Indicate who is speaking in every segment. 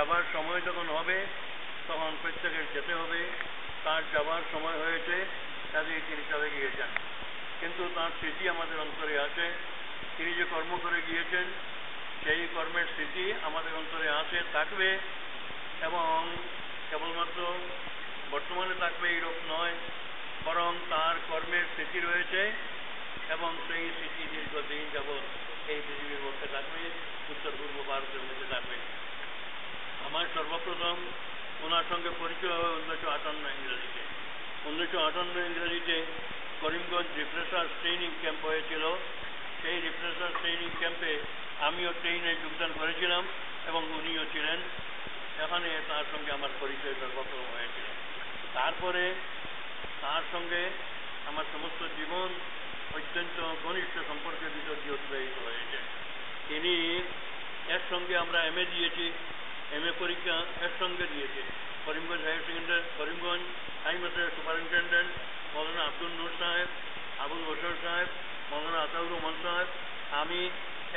Speaker 1: যাবার সময় যখন হবে তখন প্রত্যেকের যেতে হবে। তার যাবার সময় হয়েছে, কাজেই তিনি চলে গিয়েছেন, কিন্তু তার স্মৃতি আমাদের অন্তরে আছে। তিনি যে কর্ম করে গিয়েছেন সেই কর্মের স্মৃতি আমাদের অন্তরে আছে, থাকবে, এবং কেবলমাত্র বর্তমানে থাকবে এইরূপ নয়, বরং তার কর্মের স্মৃতি রয়েছে এবং সেই স্মৃতি দীর্ঘদিন যাবৎ এই পৃথিবীর মধ্যে থাকবে, উত্তর পূর্ব ভারতের মধ্যে থাকবে। আমার সর্বপ্রথম ওনার সঙ্গে পরিচয় হয় 1958 ইংরেজিতে। 1958 ইংরেজিতে করিমগঞ্জ রিফ্রেশার ট্রেনিং ক্যাম্প হয়েছিল। সেই রিফ্রেশার ট্রেনিং ক্যাম্পে আমিও ট্রেনে যোগদান করেছিলাম এবং উনিও ছিলেন। এখানে তার সঙ্গে আমার পরিচয় সর্বপ্রথম হয়েছিল। তারপরে তার সঙ্গে আমার সমস্ত জীবন অত্যন্ত ঘনিষ্ঠ সম্পর্কের ভিতর দিয়ে অতিবাহিত হয়েছে। তিনি একসঙ্গে আমরা এমএ দিয়েছি, এমএ পরীক্ষা একসঙ্গে দিয়েছি। Karimganj higher secondary, Karimganj high মাদ্রাসার সুপারিনটেন্ডেন্ট মৌলানা আব্দুল নূর সাহেব, আবুল বশর সাহেব, মৌলানা আতাউর রহমান সাহেব, আমি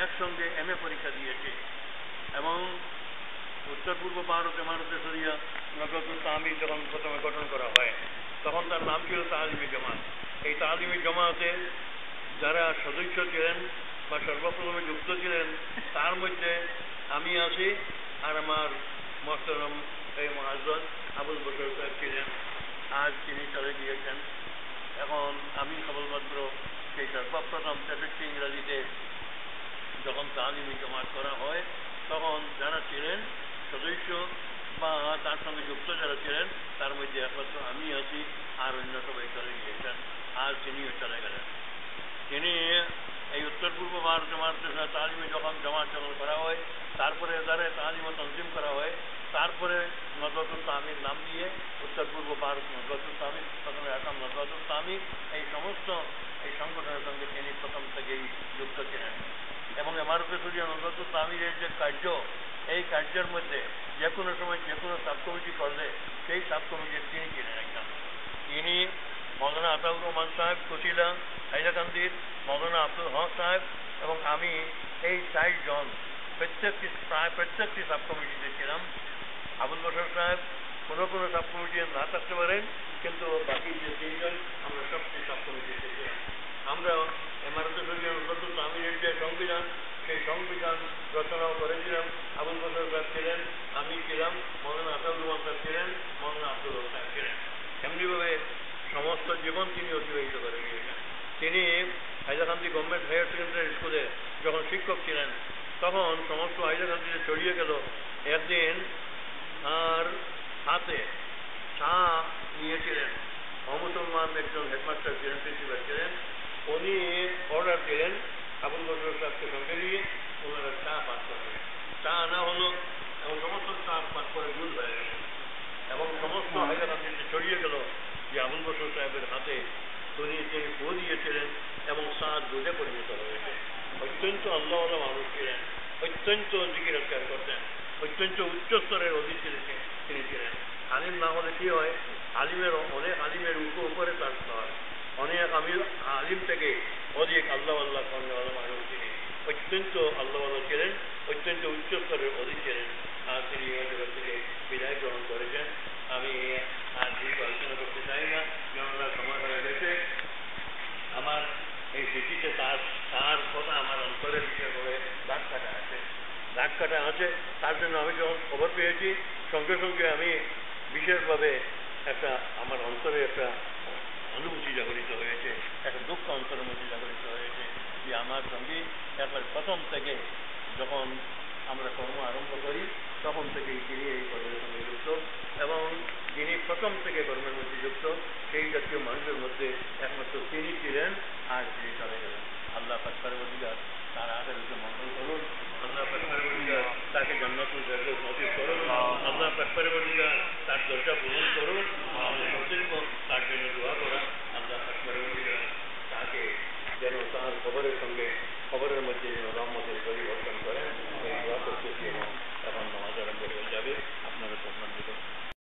Speaker 1: একসঙ্গে এমএ পরীক্ষা দিয়েছি। এবং উত্তর পূর্ব ভারত ইমারতে শরিয়া নজরুল তাহমিদ যখন প্রথমে গঠন করা হয় তখন তার নাম ছিল তালিমি জামাত। এই তালিমি জামাতে যারা সদস্য ছিলেন বা সর্বপ্রথমে যুক্ত ছিলেন তার মধ্যে আমি আছি, আর আমার মোহতরম এই মুআজ্জজ আবুল বশর সাহেব ছিলেন। আজ তিনি চলে গিয়েছেন। এখন আমি কেবলমাত্র সেই সর্বপ্রথম 63 ইংরাজিতে যখন তালিমি জামাত করা হয় তখন যারা ছিলেন সদস্য বা তার সঙ্গে যুক্ত যারা ছিলেন তার মধ্যে একমাত্র আমি আছি, আর অন্য সবাই চলে গিয়েছেন। আজ তিনিও চলে গেলেন। তিনি এই উত্তর পূর্ব ভারত মাদ্রাসা তালিমে যখন করা হয়, তারপরে যারা তালিমে তনজিম করা হয়, তারপরে নজরুল তাহমিদ নাম দিয়ে উত্তর পূর্ব ভারত নজরুল তাহমিদ, প্রথমে আসাম নজরুল তাহমিদ, এই সমস্ত এই সংগঠনের সঙ্গে তিনি প্রথম থেকেই যুক্ত ছিলেন। এবং ইমারতে শরিয়া নজরুল তাহমিদের যে কার্য, এই কার্যের মধ্যে যে কোনো সময় যে কোনো সাব কমিটি করলে সেই সাব কমিটির তিনি ছিলেন একজন। তিনি মৌলানা আতাউর রহমান সাহেব কুশিলা হাইলাকান্দির, মৌলানা আব্দুল হক সাহেব এবং আমি, এই 4 জন প্রায় প্রত্যেকটি সাব কমিটিতে ছিলাম। আবুল বশর সাহেব কোনো কোনো সাব কমিটি না থাকতে পারেন, কিন্তু বাকি যে 3 জন আমরা সবটি সাব কমিটিতে ছিলাম। আমরা ইমারতে শরিয়া নজরুল তাহমিদের যে সংবিধান, সেই সংবিধান রচনাও করেছিলাম। আবুল বশর সাহেব ছিলেন, আমি ছিলাম, মৌলানা আতাউর রহমান সাহেব ছিলেন, মৌলানা আব্দুল হক সাহেব ছিলেন। এমনিভাবে সমস্ত জীবন তিনি অতিবাহিত করে গিয়েছেন। তিনি হাইলাকান্দি গভর্নমেন্ট হায়ার সেকেন্ডারি স্কুলে যখন শিক্ষক ছিলেন তখন সমস্ত হাইলাকান্দিতে ছড়িয়ে গেল। একদিন আর হাতে চা নিয়েছিলেন, অমুসলমান একজন হেডমাস্টার ছিলেন, প্রিন্সিপাল ছিলেন, উনি অর্ডার দিলেন আবুল বশর সাহেবকে সঙ্গে নিয়ে ওনারা চা পাঠ করবেন। চা আনা হলো এবং সমস্ত চা পাঠ করে ভুল হয়ে গেল এবং সমস্ত হাইলাকান্দিতে ছড়িয়ে গেল যে আবুল বশর সাহেবের হাতে তিনি ফু দিয়েছিলেন এবং চা দুধে পরিণত হয়েছে। অত্যন্ত আল্লাহওয়ালা মানুষ ছিলেন, অত্যন্ত জিকির আজকার করতেন, অত্যন্ত উচ্চ স্তরের অধিকারী তিনি ছিলেন। আলিম না হলে কি হয়, অনেক আলিমের উপরে তার স্তর, অনেক আলিম থেকে অধিক আল্লাহওয়ালা কর্মওয়ালা মানুষ তিনি। অত্যন্ত আল্লাহওয়ালা ছিলেন, অত্যন্ত উচ্চ স্তরের অধিক ছিলেন। আর তিনি এই জগৎ থেকে বিদায় গ্রহণ করেছেন। আমি আর দীর্ঘ আলোচনা করতে চাই না, জনতার সময় হয়ে গেছে। আমার এই স্মৃতিতে তার কথা আমার অন্তরের বিষয় করে দাগ কাটা আছে। তার জন্য আমি যখন খবর পেয়েছি সঙ্গে সঙ্গে আমি বিশেষভাবে আমার অন্তরে একটা অনুভূতি জাগরিত হয়েছে, একটা দুঃখ অন্তরের মধ্যে জাগরিত হয়েছে যে আমার সঙ্গে একবার প্রথম থেকে যখন আমরা কর্ম আরম্ভ করি তখন থেকেই তিনি এই কর্মের সঙ্গে যুক্ত, এবং যিনি প্রথম থেকে কর্মের মধ্যে যুক্ত সেই জাতীয় মানুষের মধ্যে একমাত্র তিনি ছিলেন।